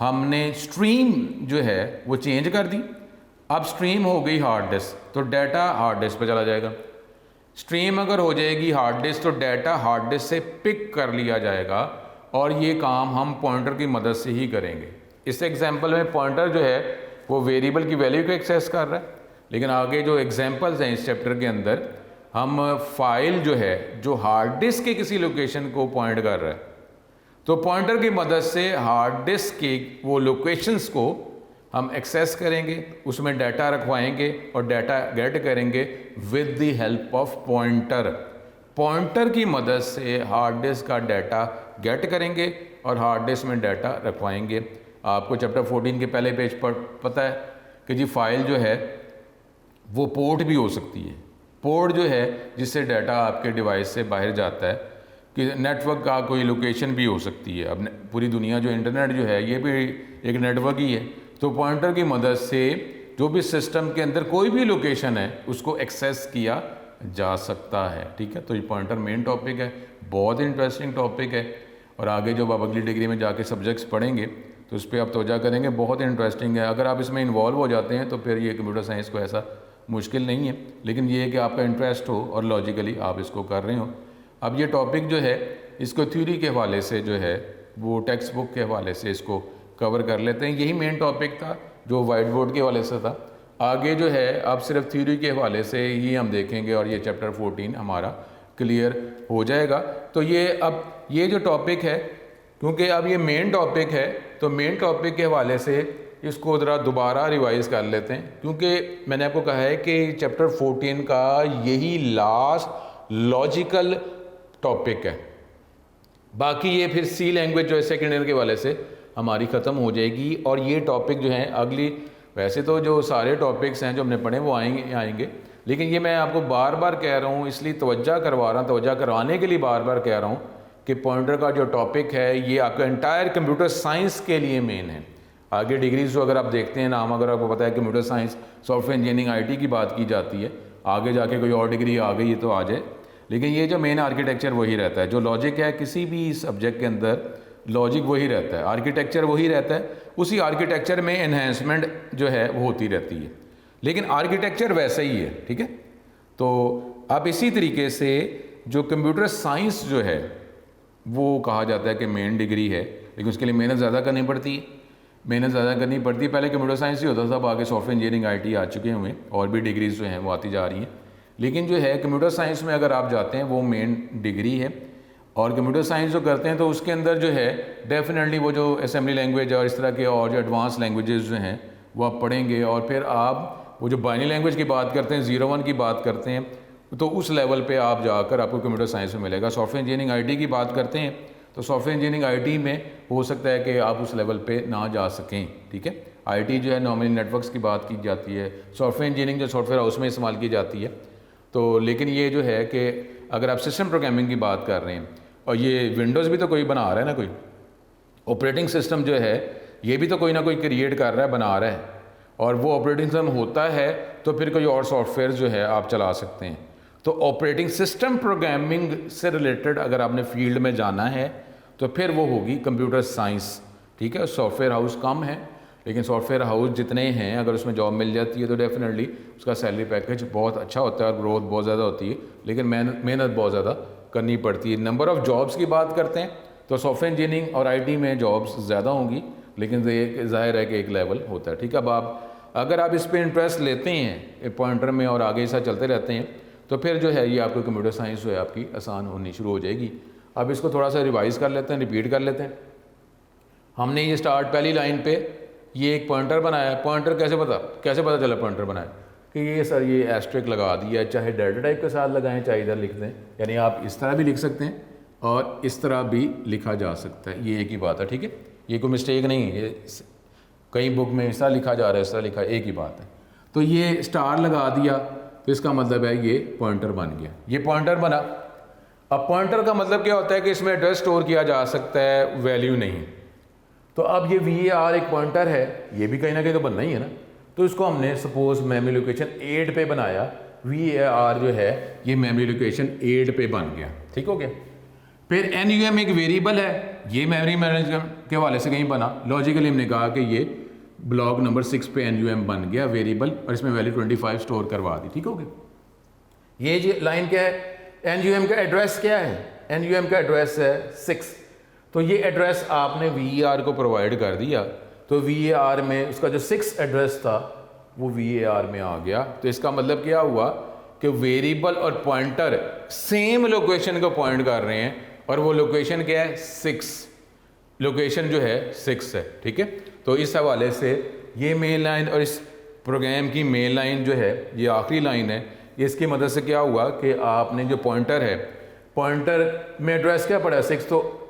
हमने स्ट्रीम जो है वो चेंज कर दी। अब स्ट्रीम हो गई हार्ड डिस्क, तो डाटा हार्ड डिस्क पे चला जाएगा। स्ट्रीम अगर हो जाएगी हार्ड डिस्क, तो डाटा हार्ड डिस्क से पिक कर लिया जाएगा, और ये काम हम पॉइंटर की मदद से ही करेंगे। इस एग्जांपल में पॉइंटर जो है वो वेरिएबल की वैल्यू को एक्सेस कर रहा है, लेकिन आगे जो एग्जांपल्स हैं इस चैप्टर के अंदर, हम फाइल जो है जो हार्ड डिस्क के किसी लोकेशन को पॉइंट कर रहा है, तो पॉइंटर की मदद से हार्ड डिस्क की वो लोकेशंस को हम एक्सेस करेंगे, उसमें डाटा रखवाएंगे और डाटा गेट करेंगे with the help of pointer. Pointer की मदद से हार्ड डिस्क का डाटा गेट करेंगे और हार्ड डिस्क में डाटा रखवाएंगे। आपको चैप्टर 14 के पहले पेज पर पता है कि जी फाइल जो है वो पोर्ट भी हो सकती है। पोर्ट जो है जिससे डाटा आपके डिवाइस से बाहर जाता है, कि नेटवर्क का कोई लोकेशन भी हो सकती है। अब पूरी दुनिया जो इंटरनेट जो है ये भी एक नेटवर्क ही है। तो पॉइंटर की मदद से जो भी सिस्टम के अंदर कोई भी लोकेशन है उसको एक्सेस किया जा सकता है, ठीक है। तो ये पॉइंटर मेन टॉपिक है, बहुत इंटरेस्टिंग टॉपिक है, और आगे जब आप अगली डिग्री में जाके सब्जेक्ट्स पढ़ेंगे तो उस पर आप तवज्जो करेंगे, बहुत इंटरेस्टिंग है। अगर आप इसमें इन्वॉल्व हो जाते हैं तो फिर ये कंप्यूटर साइंस को ऐसा मुश्किल नहीं है, लेकिन ये है कि आपका इंटरेस्ट हो और लॉजिकली आप इसको कर रहे हो। अब ये टॉपिक जो है इसको थ्योरी के हवाले से जो है वो टेक्स्ट बुक के हवाले से इसको कवर कर लेते हैं। यही मेन टॉपिक था जो वाइट बोर्ड के हवाले से था। आगे जो है अब सिर्फ थ्योरी के हवाले से ही हम देखेंगे और ये चैप्टर 14 हमारा क्लियर हो जाएगा। तो ये अब ये जो टॉपिक है, क्योंकि अब ये मेन टॉपिक है, तो मेन टॉपिक के हवाले से इसको ज़रा दोबारा रिवाइज़ कर लेते हैं, क्योंकि मैंने आपको कहा है कि चैप्टर 14 का यही लास्ट लॉजिकल टॉपिक है। बाकी ये फिर सी लैंग्वेज जो है सेकेंड ईयर के हवाले से हमारी ख़त्म हो जाएगी, और ये टॉपिक जो हैं अगली, वैसे तो जो सारे टॉपिक्स हैं जो हमने पढ़े वो आएंगे, लेकिन ये मैं आपको बार बार कह रहा हूँ, इसलिए तवज्जो करवा रहा हूँ, तवज्जो करवाने के लिए बार बार कह रहा हूँ कि पॉइंटर का जो टॉपिक है ये आपका एंटायर कंप्यूटर साइंस के लिए मेन है। आगे डिग्रीज जो अगर आप देखते हैं नाम, अगर आपको पता है computer science, software engineering, IT की बात की जाती है, आगे जाके कोई और डिग्री आ गई तो आ जाए, लेकिन ये जो मेन आर्किटेक्चर वही रहता है। जो लॉजिक है किसी भी सब्जेक्ट के अंदर, लॉजिक वही रहता है, आर्किटेक्चर वही रहता है, उसी आर्किटेक्चर में एनहेंसमेंट जो है वो होती रहती है, लेकिन आर्किटेक्चर वैसे ही है, ठीक है। तो अब इसी तरीके से जो कंप्यूटर साइंस जो है वो कहा जाता है कि मेन डिग्री है, लेकिन उसके लिए मेहनत ज़्यादा करनी पड़ती है, मेहनत ज़्यादा करनी पड़ती है। पहले कंप्यूटर साइंस ही होता था, अब आगे सॉफ्टवेयर इंजीनियरिंग, IT आ चुके हुए, और भी डिग्रीज जो हैं वो आती जा रही हैं, लेकिन जो है कंप्यूटर साइंस में अगर आप जाते हैं वो मेन डिग्री है। और कंप्यूटर साइंस जो करते हैं तो उसके अंदर जो है डेफिनेटली वो जो असेंबली लैंग्वेज और इस तरह के और जो एडवांस लैंग्वेजेस जो हैं वो आप पढ़ेंगे, और फिर आप वो जो बाइनरी लैंग्वेज की बात करते हैं, 0-1 की बात करते हैं, तो उस लेवल पे आप जाकर आपको कंप्यूटर साइंस में मिलेगा। सॉफ्टवेयर इंजीनियरिंग, IT की बात करते हैं तो सॉफ्टवेयर इंजीनियरिंग, IT में हो सकता है कि आप उस लेवल पे ना जा सकें, ठीक है। IT जो है नॉर्मली नेटवर्क्स की बात की जाती है, सॉफ्टवेयर इंजीनियरिंग जो सॉफ्टवेयर हाउस में इस्तेमाल की जाती है। तो लेकिन ये जो है कि अगर आप सिस्टम प्रोग्रामिंग की बात कर रहे हैं, और ये विंडोज़ भी तो कोई बना रहा है ना, कोई ऑपरेटिंग सिस्टम जो है ये भी तो कोई ना कोई क्रिएट कर रहा है, बना रहा है, और वो ऑपरेटिंग सिस्टम होता है तो फिर कोई और सॉफ्टवेयर जो है आप चला सकते हैं। तो ऑपरेटिंग सिस्टम प्रोग्रामिंग से रिलेटेड अगर आपने फील्ड में जाना है तो फिर वो होगी कंप्यूटर साइंस, ठीक है। सॉफ्टवेयर हाउस कम है, लेकिन सॉफ्टवेयर हाउस जितने हैं अगर उसमें जॉब मिल जाती है तो डेफिनेटली उसका सैलरी पैकेज बहुत अच्छा होता है और ग्रोथ बहुत ज़्यादा होती है, लेकिन मेहनत बहुत ज़्यादा करनी पड़ती है। नंबर ऑफ़ जॉब्स की बात करते हैं तो सॉफ्टवेयर इंजीनियरिंग और IT में जॉब्स ज़्यादा होंगी, लेकिन ज़ाहिर है कि एक लेवल होता है, ठीक है। अब अगर आप इस पर इंटरेस्ट लेते हैं पॉइंटर में और आगे ऐसा चलते रहते हैं तो फिर जो है ये आपको कंप्यूटर साइंस जो है आपकी आसान होनी शुरू हो जाएगी। अब इसको थोड़ा सा रिवाइज़ कर लेते हैं, रिपीट कर लेते हैं। हमने ये स्टार्ट पहली लाइन पे ये एक पॉइंटर बनाया है। पॉइंटर कैसे पता चला पॉइंटर बनाया कि ये सर ये एस्ट्रिक लगा दिया है, चाहे डेटा टाइप के साथ लगाएं चाहे इधर लिख दें, यानी आप इस तरह भी लिख सकते हैं और इस तरह भी लिखा जा सकता है, ये एक ही बात है, ठीक है। ये कोई मिस्टेक नहीं है, ये कई बुक में इस तरह लिखा जा रहा है, इस तरह लिखा, एक ही बात है। तो ये स्टार लगा दिया तो इसका मतलब है ये पॉइंटर बन गया, ये पॉइंटर बना। अब पॉइंटर का मतलब क्या होता है कि इसमें एड्रेस स्टोर किया जा सकता है, वैल्यू नहीं। तो अब ये VAR एक पॉइंटर है, ये भी कहीं ना कहीं तो बनना ही है ना। तो इसको हमने सपोज मेमोरी लोकेशन 8 पे बनाया, VAR जो है ये मेमोरी लोकेशन 8 पे बन गया, ठीक हो गया। फिर NUM एक वेरिएबल है, ये मेमोरी मैनेजमेंट के हवाले से कहीं बना, लॉजिकली हमने कहा कि ये ब्लॉक नंबर 6 पे NUM बन गया वेरिएबल, और इसमें वैल्यू 25 स्टोर करवा दी, ठीक हो गया। ये जो लाइन क्या है, NUM का एड्रेस क्या है, NUM का एड्रेस है 6। तो ये एड्रेस आपने VAR को प्रोवाइड कर दिया, तो VAR में उसका जो 6 एड्रेस था वो VAR में आ गया। तो इसका मतलब क्या हुआ कि वेरिएबल और पॉइंटर सेम लोकेशन को पॉइंट कर रहे हैं, और वो लोकेशन क्या है, 6, लोकेशन जो है 6 है, ठीक है। तो इस हवाले से ये मेन लाइन और इस प्रोग्राम की मेन लाइन जो है, ये आखिरी लाइन है, इसकी मदद से क्या हुआ कि आपने जो पॉइंटर है, पॉइंटर में एड्रेस क्या पड़ा है 6, तो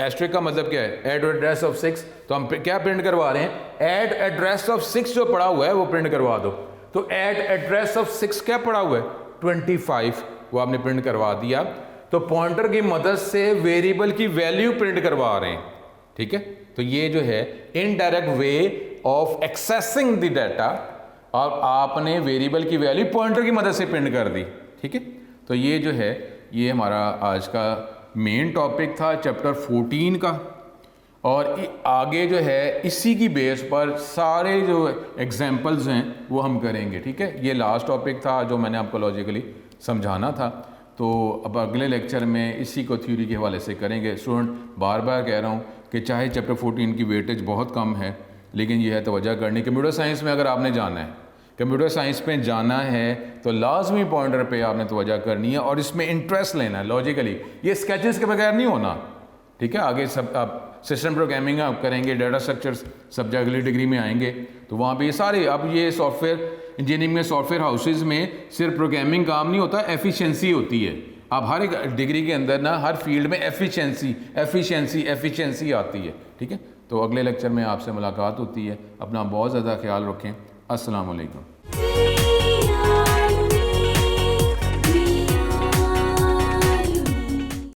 एस्ट्रिक का मतलब क्या है, एड एड्रेस ऑफ 6। तो हम क्या प्रिंट करवा रहे हैं, एड एड्रेस ऑफ 6 जो पड़ा हुआ है वो प्रिंट करवा दो। तो एड एड्रेस ऑफ 6 क्या पड़ा हुआ है, 25, वो आपने प्रिंट करवा दिया। तो पॉइंटर की मदद से वेरिएबल की वैल्यू प्रिंट करवा रहे हैं, ठीक है। तो ये जो है indirect way of accessing the data, और आपने वेरिएबल की वैल्यू पॉइंटर की मदद से प्रिंट कर दी, ठीक है। तो ये जो है ये हमारा आज का मेन टॉपिक था चैप्टर 14 का, और आगे जो है इसी की बेस पर सारे जो एग्जाम्पल्स हैं वो हम करेंगे, ठीक है। ये लास्ट टॉपिक था जो मैंने आपको लॉजिकली समझाना था। तो अब अगले लेक्चर में इसी को थ्योरी के हवाले से करेंगे। स्टूडेंट बार बार कह रहा हूँ कि चाहे चैप्टर 14 की वेटेज बहुत कम है, लेकिन यह है तवज्जो करनी। कंप्यूटर साइंस में अगर आपने जाना है, कंप्यूटर साइंस पे जाना है तो लाजमी पॉइंटर पे आपने तवज्जो करनी है, और इसमें इंटरेस्ट लेना है लॉजिकली। ये स्केचेस के बगैर नहीं होना, ठीक है। आगे सब आप सिस्टम प्रोग्रामिंग आप करेंगे, डाटा स्ट्रक्चर्स सब्जेक्ट अगली डिग्री में आएंगे, तो वहाँ पे ये सारे, अब ये सॉफ्टवेयर इंजीनियरिंग में सॉफ्टवेयर हाउसेज में सिर्फ प्रोग्रामिंग काम नहीं होता, एफिशिएंसी होती है। आप हर एक डिग्री के अंदर ना हर फील्ड में एफिशिएंसी आती है, ठीक है। तो अगले लेक्चर में आपसे मुलाकात होती है। अपना बहुत ज़्यादा ख्याल रखें। अस्सलाम वालेकुम।